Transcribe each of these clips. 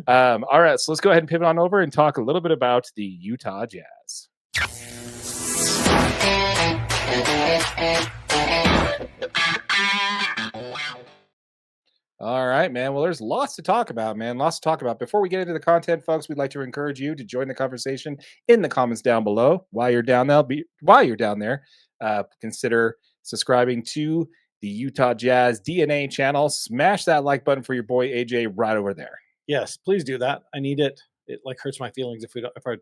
All right, so let's go ahead and pivot on over and talk a little bit about the Utah Jazz. All right, man. Well, there's lots to talk about, man. Lots to talk about. Before we get into the content, folks, we'd like to encourage you to join the conversation in the comments down below. While you're down there, consider subscribing to the Utah Jazz DNA channel. Smash that like button for your boy AJ right over there. Yes, please do that. I need it. It like hurts my feelings if our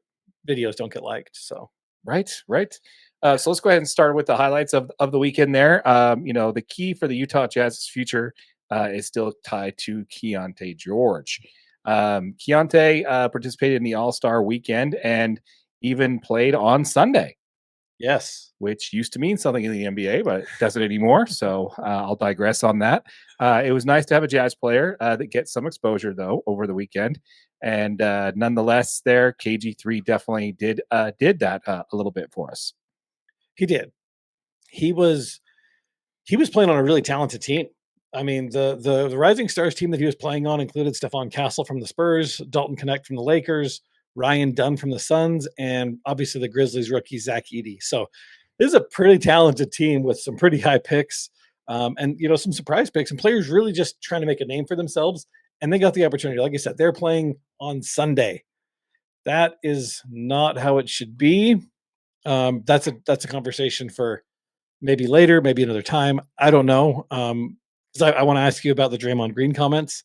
videos don't get liked. So right. So let's go ahead and start with the highlights of the weekend there. The key for the Utah Jazz's future is still tied to Keyonte George. Keyonte participated in the All-Star weekend and even played on Sunday. Yes. Which used to mean something in the NBA, but it doesn't anymore. So I'll digress on that. It was nice to have a Jazz player that gets some exposure, though, over the weekend. And nonetheless, there, KG3 definitely did that a little bit for us. He did. He was playing on a really talented team. I mean, the Rising Stars team that he was playing on included Stephon Castle from the Spurs, Dalton Connect from the Lakers, Ryan Dunn from the Suns, and obviously the Grizzlies rookie Zach Edey. So this is a pretty talented team with some pretty high picks, and some surprise picks and players really just trying to make a name for themselves. And they got the opportunity. Like I said, they're playing on Sunday. That is not how it should be. That's a conversation for maybe later, maybe another time. I don't know. I want to ask you about the Draymond Green comments.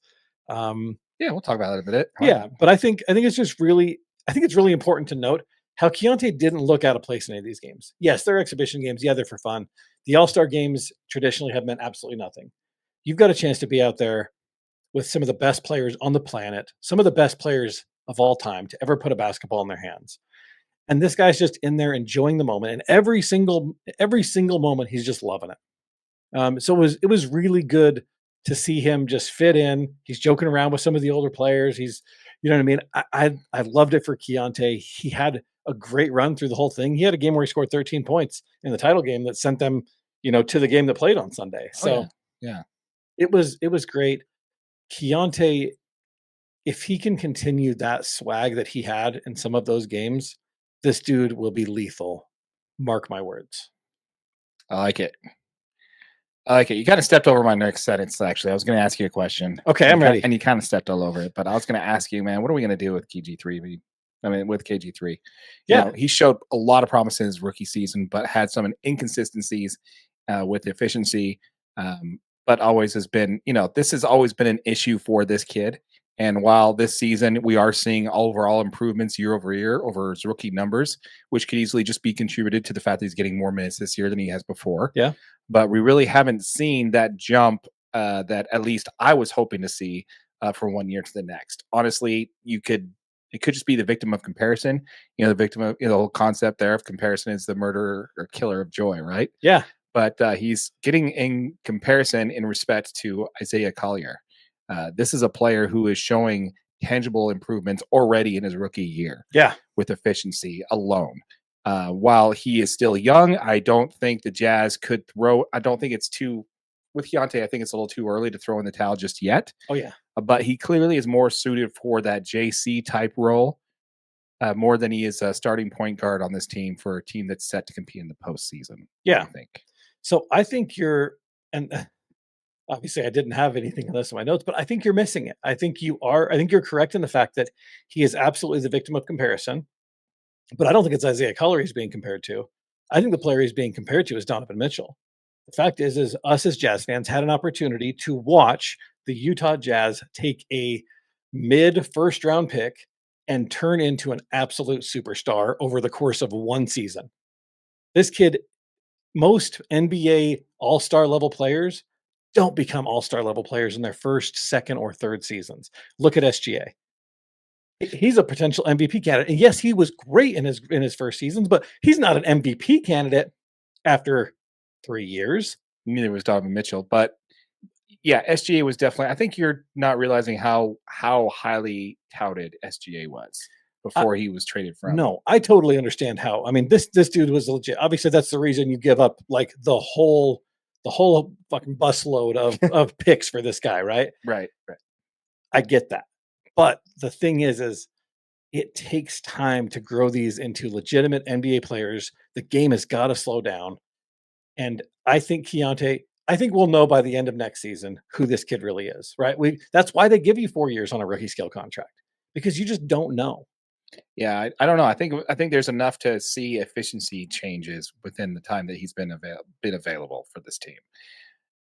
Yeah, we'll talk about that in a minute. Yeah, but I think it's just really, it's really important to note how Keyonte didn't look out of place in any of these games. Yes, they're exhibition games. Yeah, they're for fun. The All-Star games traditionally have meant absolutely nothing. You've got a chance to be out there with some of the best players on the planet, some of the best players of all time to ever put a basketball in their hands. And this guy's just in there enjoying the moment, and every single moment he's just loving it. So it was really good to see him just fit in. He's joking around with some of the older players. He's, you know what I mean? I loved it for Keyonte. He had a great run through the whole thing. He had a game where he scored 13 points in the title game that sent them, to the game that played on Sunday. So yeah, it was great. Keyonte, if he can continue that swag that he had in some of those games, this dude will be lethal. Mark my words. I like it. You kind of stepped over my next sentence, actually. I was going to ask you a question. Okay, I'm ready. And you kind of stepped all over it. But I was going to ask you, man, what are we going to do with KG3? With KG3. Yeah. He showed a lot of promise in his rookie season, but had some inconsistencies with efficiency. But always has been, this has always been an issue for this kid. And while this season we are seeing overall improvements year over year over his rookie numbers, which could easily just be contributed to the fact that he's getting more minutes this year than he has before. Yeah. But we really haven't seen that jump that at least I was hoping to see from 1 year to the next. Honestly, it could just be the victim of comparison. The victim of the whole concept there of comparison is the murderer or killer of joy, right? Yeah. But he's getting in comparison in respect to Isaiah Collier. This is a player who is showing tangible improvements already in his rookie year. Yeah. With efficiency alone. While he is still young, I don't think the Jazz could throw. I don't think it's too with Keyonte. I think it's a little too early to throw in the towel just yet. Oh yeah. But he clearly is more suited for that JC type role more than he is a starting point guard on this team for a team that's set to compete in the postseason. Yeah. I think. So I think and obviously I didn't have anything on this in my notes, but I think you're missing it. I think you're correct in the fact that he is absolutely the victim of comparison. But I don't think it's Isaiah Collier he's being compared to. I think the player he's being compared to is Donovan Mitchell. The fact is us as Jazz fans had an opportunity to watch the Utah Jazz take a mid first round pick and turn into an absolute superstar over the course of one season. This kid, most NBA all-star level players don't become all-star level players in their first, second, or third seasons. Look at SGA. He's a potential MVP candidate. And yes, he was great in his first seasons, but he's not an MVP candidate after 3 years. Neither was Donovan Mitchell. But yeah, SGA was definitely. I think you're not realizing how highly touted SGA was before he was traded from. No, I totally understand how. I mean, this dude was legit. Obviously, that's the reason you give up like the whole fucking busload of picks for this guy, right? Right. I get that. But the thing is it takes time to grow these into legitimate NBA players. The game has got to slow down. And I think we'll know by the end of next season who this kid really is, right? That's why they give you 4 years on a rookie scale contract because you just don't know. Yeah, I don't know. I think there's enough to see efficiency changes within the time that he's been available for this team.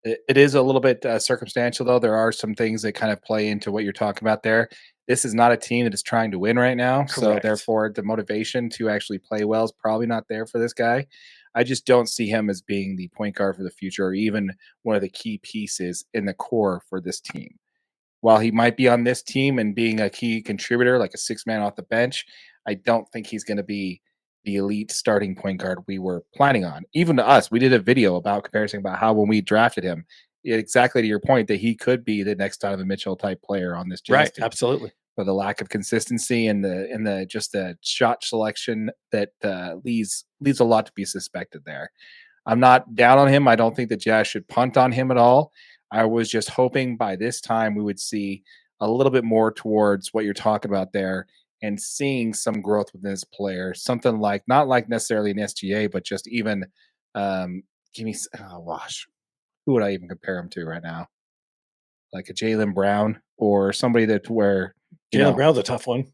It is a little bit circumstantial, though. There are some things that kind of play into what you're talking about there. This is not a team that is trying to win right now, so Correct. therefore the motivation to actually play well is probably not there for this guy. I just don't see him as being the point guard for the future, or even one of the key pieces in the core for this team. While he might be on this team and being a key contributor, like a six man off the bench, I don't think he's going to be the elite starting point guard we were planning on. Even to us, we did a video about comparison about how when we drafted him, exactly to your point, that he could be the next Donovan Mitchell type player on this Jazz Right. team. Absolutely. But the lack of consistency and the just the shot selection that leaves a lot to be suspected there. I'm not down on him. I don't think the Jazz should punt on him at all. I was just hoping by this time we would see a little bit more towards what you're talking about there and seeing some growth within this player. Something like not like necessarily an SGA, but just even give me oh gosh, who would I even compare him to right now? Like a Jalen Brown or somebody that where you Jalen know, Brown's a tough one.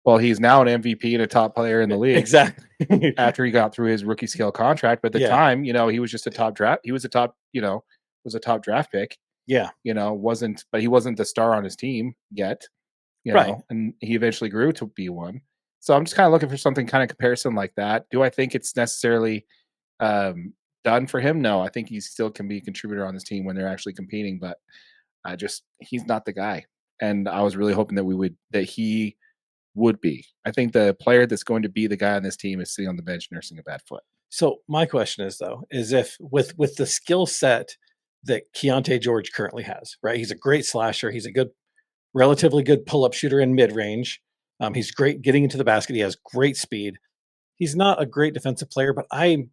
well, he's now an MVP and a top player in the league Exactly. after he got through his rookie scale contract. But at the Yeah. time, he was just a top draft. He was a top, was a top draft pick. Yeah. But he wasn't the star on his team yet, Right. and he eventually grew to be one. So I'm just kind of looking for something kind of comparison like that. Do I think it's necessarily done for him? No, I think he still can be a contributor on this team when they're actually competing, but he's not the guy. And I was really hoping that he would be. I think the player that's going to be the guy on this team is sitting on the bench nursing a bad foot. So my question is though, is if with the skill set that Keyonte George currently has, right? He's a great slasher. He's a relatively good pull-up shooter in mid-range. He's great getting into the basket. He has great speed. He's not a great defensive player, but I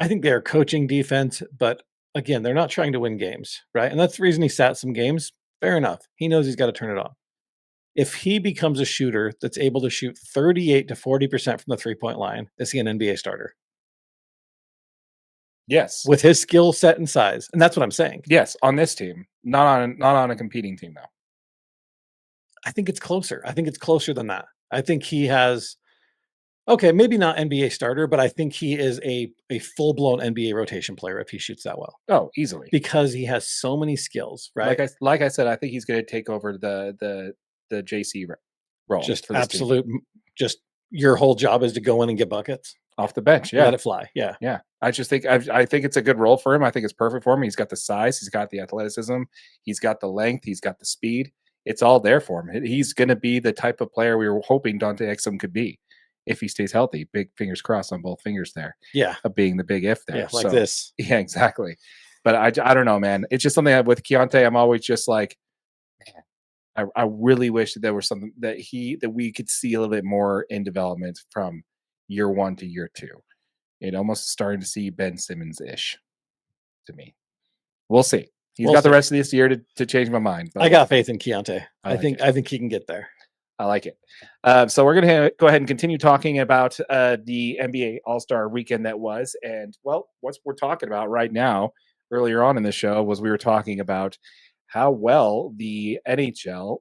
think they are coaching defense, but again, they're not trying to win games, right? And that's the reason he sat some games. Fair enough. He knows he's got to turn it on. If he becomes a shooter that's able to shoot 38 to 40% from the three-point line, is he an NBA starter? Yes. With his skill set and size. And that's what I'm saying. Yes, on this team, not on a competing team though. I think it's closer. I think it's closer than that. I think he has okay, maybe not NBA starter, but I think he is a full-blown NBA rotation player if he shoots that well. Oh, easily. Because he has so many skills, right? Like I said, I think he's going to take over the JC role Just for this team. absolute just your whole job is to go in and get buckets. Off the bench. Yeah. Let it fly. Yeah. Yeah. I think it's a good role for him. I think it's perfect for him. He's got the size, he's got the athleticism, he's got the length, he's got the speed. It's all there for him. He's going to be the type of player we were hoping Dante Exum could be if he stays healthy. Big fingers crossed on both fingers there. Yeah. Being the big if there. Yeah, like this. Yeah, exactly. But I don't know, man. It's just something with Keyonte, I'm always just like, man, I really wish that there was something that we could see a little bit more in development from year one to year two. It almost starting to see Ben Simmons ish to me. We'll see. He's got the rest of this year to change my mind. But I got faith in Keyonte. I think he can get there. I like it. So we're going to go ahead and continue talking about the NBA All-Star weekend that was. And, well, what we're talking about right now, earlier on in the show, was we were talking about how well the NHL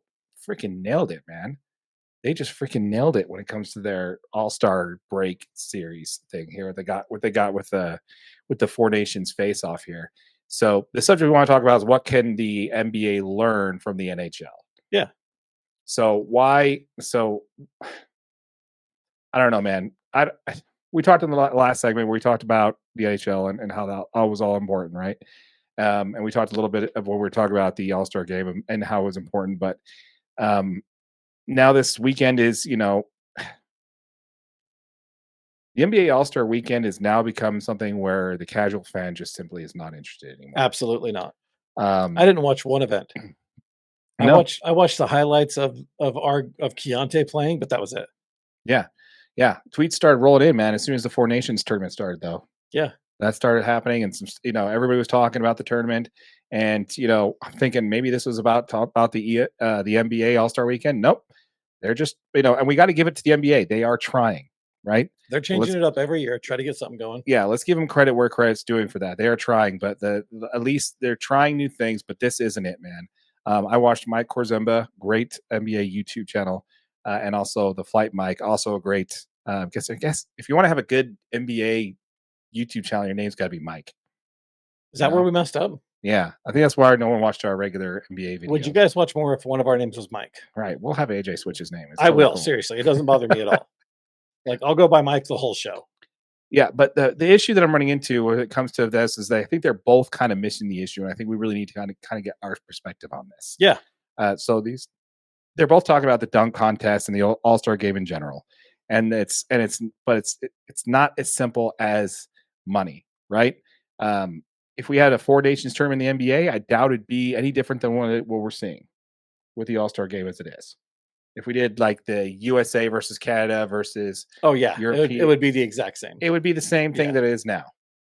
freaking nailed it, man. They just freaking nailed it when it comes to their All-Star break series thing here. What they got with the Four Nations face-off here. So the subject we want to talk about is what can the NBA learn from the NHL? Yeah. So I don't know, man. We talked in the last segment where we talked about the NHL and how that was all important, right? And we talked a little bit of what we were talking about the All-Star game and how it was important. But now this weekend is, the NBA All-Star weekend has now become something where the casual fan just simply is not interested anymore. Absolutely not. I didn't watch one event. I watched the highlights of Keyonte playing, but that was it. Yeah. Yeah. Tweets started rolling in, man, as soon as the Four Nations tournament started, though. Yeah. That started happening, and everybody was talking about the tournament, and I'm thinking maybe this was about the NBA All-Star weekend. Nope. They're just, and we got to give it to the NBA. They are trying, right? They're So changing it up every year, try to get something going. yeah, let's give them credit where credit's doing for that. They are trying, but at least they're trying new things. But this isn't it, man. I watched Mike Korzemba, great NBA YouTube channel, and also the Flight Mike, also a great. I guess if you want to have a good NBA YouTube channel, your name's got to be Mike. Is You that where know, we messed up? yeah, I think that's why no one watched our regular NBA Would you videos. guys watch more if one of our names was Mike? Right, we'll have AJ switch his name. It's I totally will, cool. seriously, it doesn't bother me at all. Like, I'll go by Mike the whole show. Yeah, but the issue that I'm running into when it comes to this is that I think they're both kind of missing the issue, and I think we really need to kind of get our perspective on this. Yeah. So they're both talking about the dunk contest and the All Star game in general, but it's not as simple as money, right? If we had a Four Nations tournament in the NBA, I doubt it'd be any different than what we're seeing with the All Star game as it is. If we did like the USA versus Canada versus Oh, yeah, it European, would be the exact same. it would be the same thing Yeah. that it is now.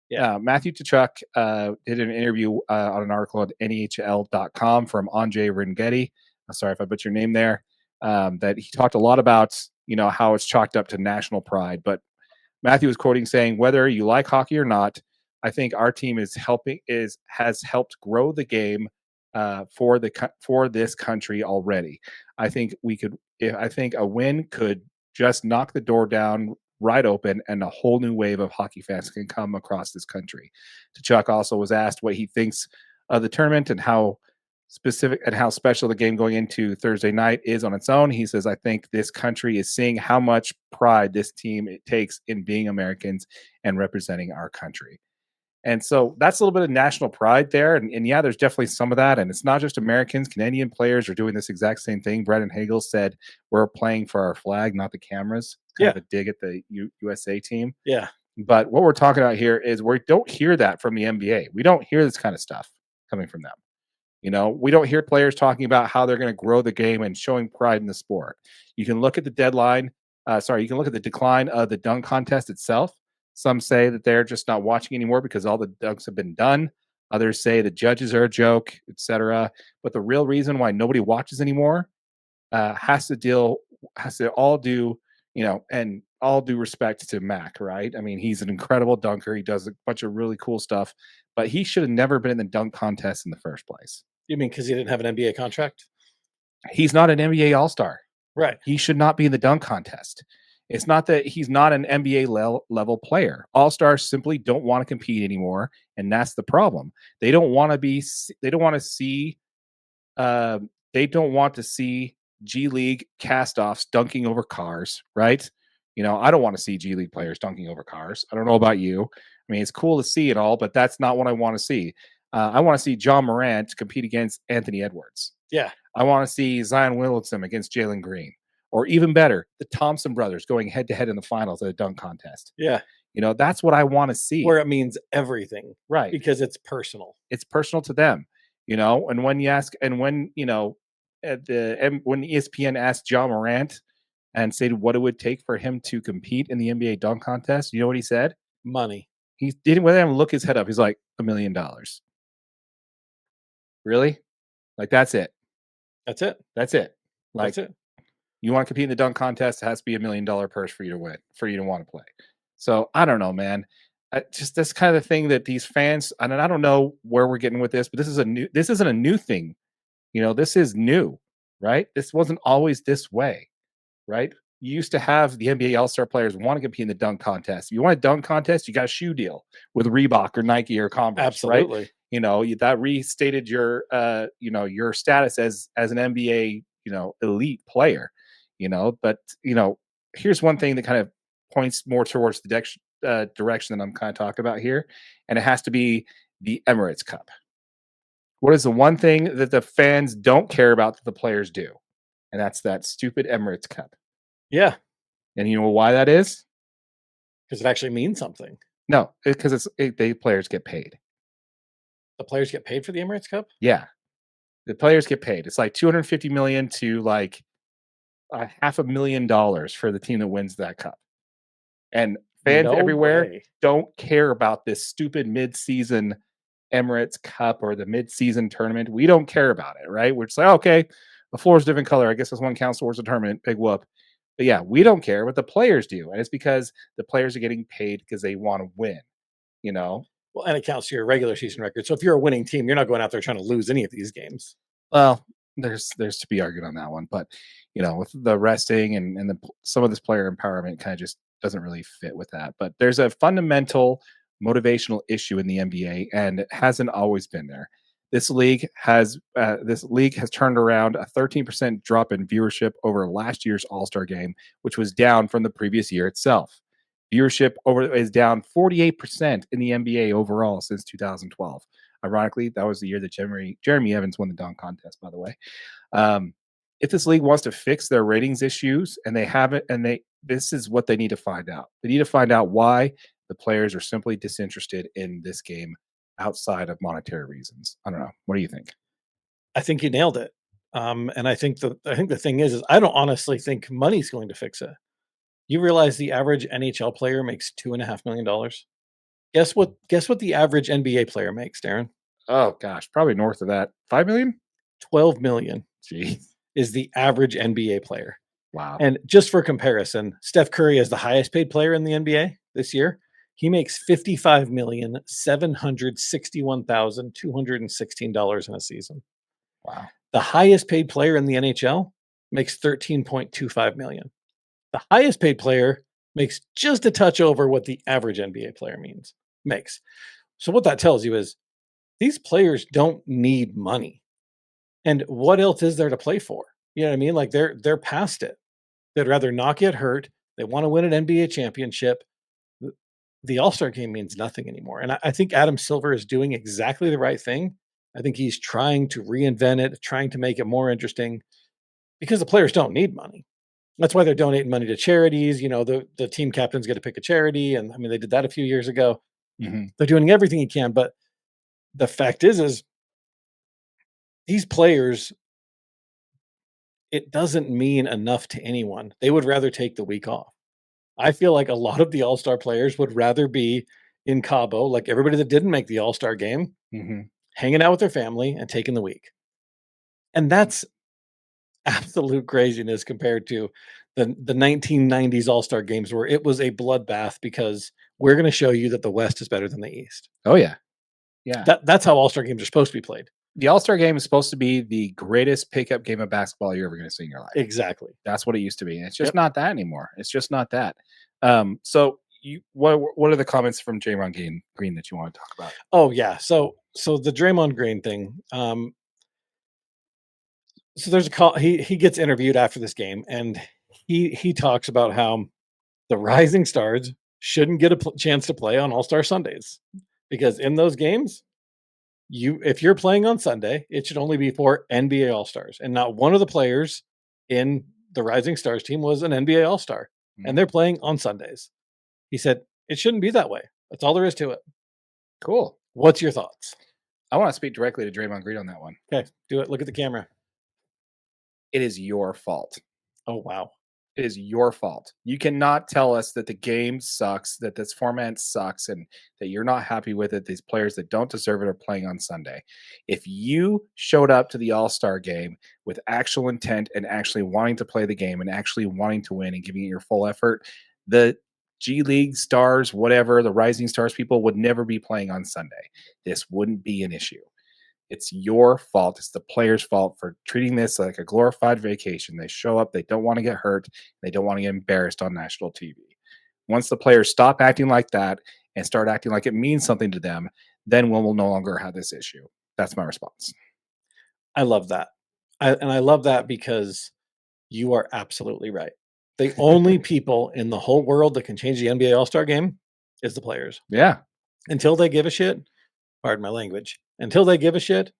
Yeah. Matthew Tkachuk did an interview on an article at NHL.com from Andrzej Ringetti. I'm sorry if I butchered your name there. That he talked a lot about, how it's chalked up to national pride. But Matthew was quoting saying, "Whether you like hockey or not, I think our team has helped grow the game for this country already. I think I think a win could just knock the door down right open, and a whole new wave of hockey fans can come across this country." Chuck also was asked what he thinks of the tournament and how specific and how special the game going into Thursday night is on its own. He says, "I think this country is seeing how much pride this team it takes in being Americans and representing our country." And so that's a little bit of national pride there. And yeah, there's definitely some of that. And it's not just Americans. Canadian players are doing this exact same thing. Brendan Hagel said, "We're playing for our flag, not the cameras." It's kind Yeah. of a dig at the USA team. Yeah. But what we're talking about here is we don't hear that from the NBA. We don't hear this kind of stuff coming from them. We don't hear players talking about how they're going to grow the game and showing pride in the sport. You can look at the deadline. You can look at the decline of the dunk contest itself. Some say that they're just not watching anymore because all the dunks have been done. Others say the judges are a joke, etc. But the real reason why nobody watches anymore has to all do, and all due respect to Mac, right? I mean, he's an incredible dunker. He does a bunch of really cool stuff, but he should have never been in the dunk contest in the first place. You mean because he didn't have an NBA contract? He's not an NBA All-Star. Right. He should not be in the dunk contest. It's not that he's not an NBA level player. All-Stars simply don't want to compete anymore, and that's the problem. They don't want to be. They don't want to see. They don't want to see G League castoffs dunking over cars, right? I don't want to see G League players dunking over cars. I don't know about you. I mean, it's cool to see it all, but that's not what I want to see. I want to see John Morant compete against Anthony Edwards. Yeah. I want to see Zion Williamson against Jalen Green, or even better, the Thompson brothers going head to head in the finals at a dunk contest. Yeah. That's what I want to see. Where it means everything, right? Because it's personal. It's personal to them, And when you ask, and when when ESPN asked John Morant and said what it would take for him to compete in the NBA dunk contest, you know what he said? Money. He didn't even look his head up. He's like, $1 million. Really? Like, that's it. That's it. That's it. Like, That's it. You want to compete in the dunk contest, it has to be $1 million purse for you to win, for you to want to play. So I don't know, man. Just that's kind of the thing that these fans, and I don't know where we're getting with this, but this isn't a new thing. This is new, right? This wasn't always this way, right? You used to have the NBA All-Star players want to compete in the dunk contest. If you want a dunk contest, you got a shoe deal with Reebok or Nike or Converse. Absolutely. Right? That restated your your status as an NBA, elite player. But here's one thing that kind of points more towards the direction that I'm kind of talking about here, and it has to be the Emirates Cup. What is the one thing that the fans don't care about that the players do? And that's that stupid Emirates Cup. Yeah. And you know why that is? Because it actually means something. No, because the players get paid. The players get paid for the Emirates Cup? Yeah. The players get paid. It's like $250 million to like $500,000 for the team that wins that cup. And fans everywhere don't care about this stupid mid-season Emirates Cup or the mid-season tournament. We don't care about it, right? We're just like, okay, The floor is different color. I guess this one counts towards the tournament. Big whoop. But yeah, we don't care, but the players do, and it's because the players are getting paid because they want to win. You know, Well, and it counts to your regular season record. So if you're a winning team, you're not going out there trying to lose any of these games. well, there's to be argued on that one, but with the resting and some of this player empowerment kind of just doesn't really fit with that. But there's a fundamental motivational issue in the NBA, and it hasn't always been there. This league has turned around a 13% drop in viewership over last year's All Star game, which was down from the previous year itself. Viewership over is down 48% in the NBA overall since 2012. Ironically, that was the year that Jeremy Evans won the dunk contest, by the way. Um, if this league wants to fix their ratings issues, and they haven't, this is what they need to find out. They need to find out why the players are simply disinterested in this game outside of monetary reasons. I don't know. What do you think? I think you nailed it. And I think the thing is I don't honestly think money's going to fix it. You realize the average NHL player makes $2.5 million. Guess what the average NBA player makes, Darren? Oh gosh, probably north of that. 5 million? 12 million Jeez. is the average NBA player. Wow. And just for comparison, Steph Curry is the highest paid player in the NBA this year. He makes $55,761,216 in a season. Wow. The highest paid player in the NHL makes 13.25 million. The highest paid player makes just a touch over what the average NBA player makes. So what that tells you is these players don't need money. And what else is there to play for? You know what I mean? Like they're past it. They'd rather not get hurt. They want to win an NBA championship. The All-Star game means nothing anymore. And I think Adam Silver is doing exactly the right thing. I think he's trying to reinvent it, trying to make it more interesting because the players don't need money. That's why they're donating money to charities. The team captains get to pick a charity. And I mean, they did that a few years ago. Mhm. They're doing everything he can. But the fact is these players, it doesn't mean enough to anyone. They would rather take the week off. I feel like a lot of the All-Star players would rather be in Cabo, like everybody that didn't make the All-Star game, Mhm. hanging out with their family and taking the week. And that's absolute craziness compared to the 1990s All-Star games where it was a bloodbath because we're going to show you that the West is better than the East. Oh yeah. Yeah. That's how All-Star games are supposed to be played. The All-Star game is supposed to be the greatest pickup game of basketball you're ever going to see in your life. Exactly. That's what it used to be. And it's just Yep. not that anymore. It's just not that. So what are the comments from Draymond Green that you want to talk about? Oh yeah. So the Draymond Green thing. So there's a call. He gets interviewed after this game, and he talks about how the rising stars shouldn't get a chance to play on All-Star Sundays because in those games, if you're playing on Sunday, it should only be for NBA All-Stars, and not one of the players in the Rising Stars team was an NBA All-Star, and they're playing on Sundays. He said it shouldn't be that way. That's all there is to it. Cool. What's your thoughts? I want to speak directly to Draymond Green on that one. Okay, do it. Look at the camera. It is your fault. Oh wow. It is your fault. You cannot tell us that the game sucks, that this format sucks, and that you're not happy with it. These players that don't deserve it are playing on Sunday. If you showed up to the All-Star game with actual intent and actually wanting to play the game and actually wanting to win and giving it your full effort, the G League stars, whatever, the rising stars people would never be playing on Sunday. This wouldn't be an issue. It's your fault. It's the player's fault for treating this like a glorified vacation. They show up, they don't want to get hurt, they don't want to get embarrassed on national TV. Once the players stop acting like that and start acting like it means something to them, then we'll no longer have this issue. That's my response. I love that. I love that because you are absolutely right. The only people in the whole world that can change the NBA All-Star game is the players. Yeah. Until they give a shit, pardon my language, until they give a shit,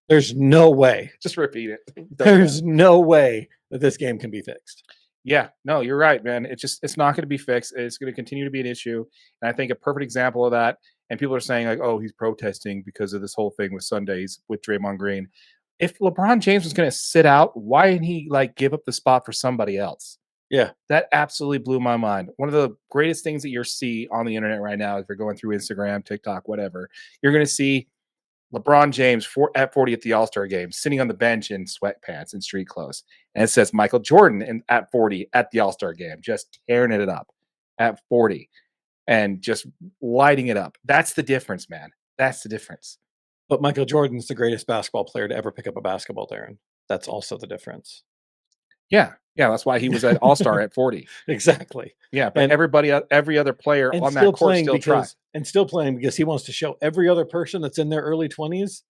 there's no way. Just repeat it. There's no way that this game can be fixed. Yeah, no, you're right, man. It's not going to be fixed. It's going to continue to be an issue. And I think a perfect example of that, and people are saying like, oh, he's protesting because of this whole thing with Sundays with Draymond Green. If LeBron James was going to sit out, why didn't he like give up the spot for somebody else? Yeah. That absolutely blew my mind. One of the greatest things that you'll see on the internet right now, if you're going through Instagram, TikTok, whatever, you're going to see LeBron James at 40 at the All Star game, sitting on the bench in sweatpants and street clothes. And it says Michael Jordan at 40 at the All Star game, just tearing it up at 40 and just lighting it up. That's the difference, man. That's the difference. But Michael Jordan's the greatest basketball player to ever pick up a basketball, Darren. That's also the difference. Yeah. Yeah. That's why he was an All Star at 40. Exactly. Yeah. But And every other player and on that still court playing still tried. because he wants to show every other person that's in their early 20s,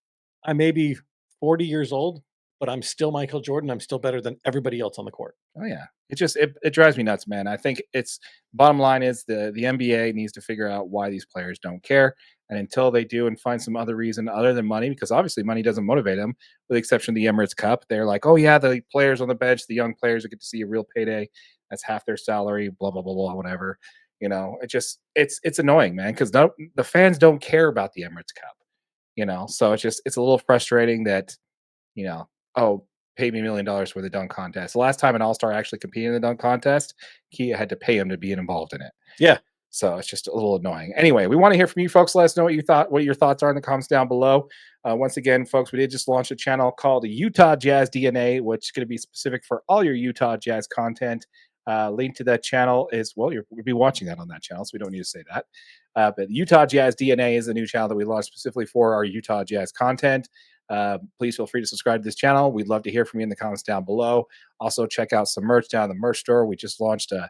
I may be 40 years old, but I'm still Michael Jordan. I'm still better than everybody else on the court. Oh yeah. It drives me nuts, man. I think it's bottom line is the NBA needs to figure out why these players don't care. And until they do and find some other reason other than money, because obviously money doesn't motivate them, with the exception of the Emirates Cup. They're like, oh yeah, the players on the bench, the young players who get to see a real payday. That's half their salary, blah, blah, blah, blah, whatever. It's annoying, man, because the fans don't care about the Emirates Cup, So it's a little frustrating that, oh, pay me $1 million for the dunk contest. The last time an all-star actually competed in the dunk contest, Kia had to pay him to be involved in it. Yeah. So it's just a little annoying. Anyway, we want to hear from you folks. Let us know what your thoughts are in the comments down below. Once again, folks, we did just launch a channel called Utah Jazz DNA, which is going to be specific for all your Utah Jazz content. Link to that channel is, well, you'll be watching that on that channel, so we don't need to say that. But Utah Jazz DNA is the new channel that we launched specifically for our Utah Jazz content. Please feel free to subscribe to this channel. We'd love to hear from you in the comments down below. Also, check out some merch down in the merch store. We just launched a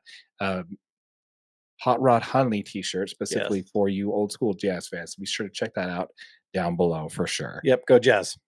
Hot Rod Hunley t-shirt specifically Yes. for you old school Jazz fans. So be sure to check that out down below for sure. Yep. Go Jazz.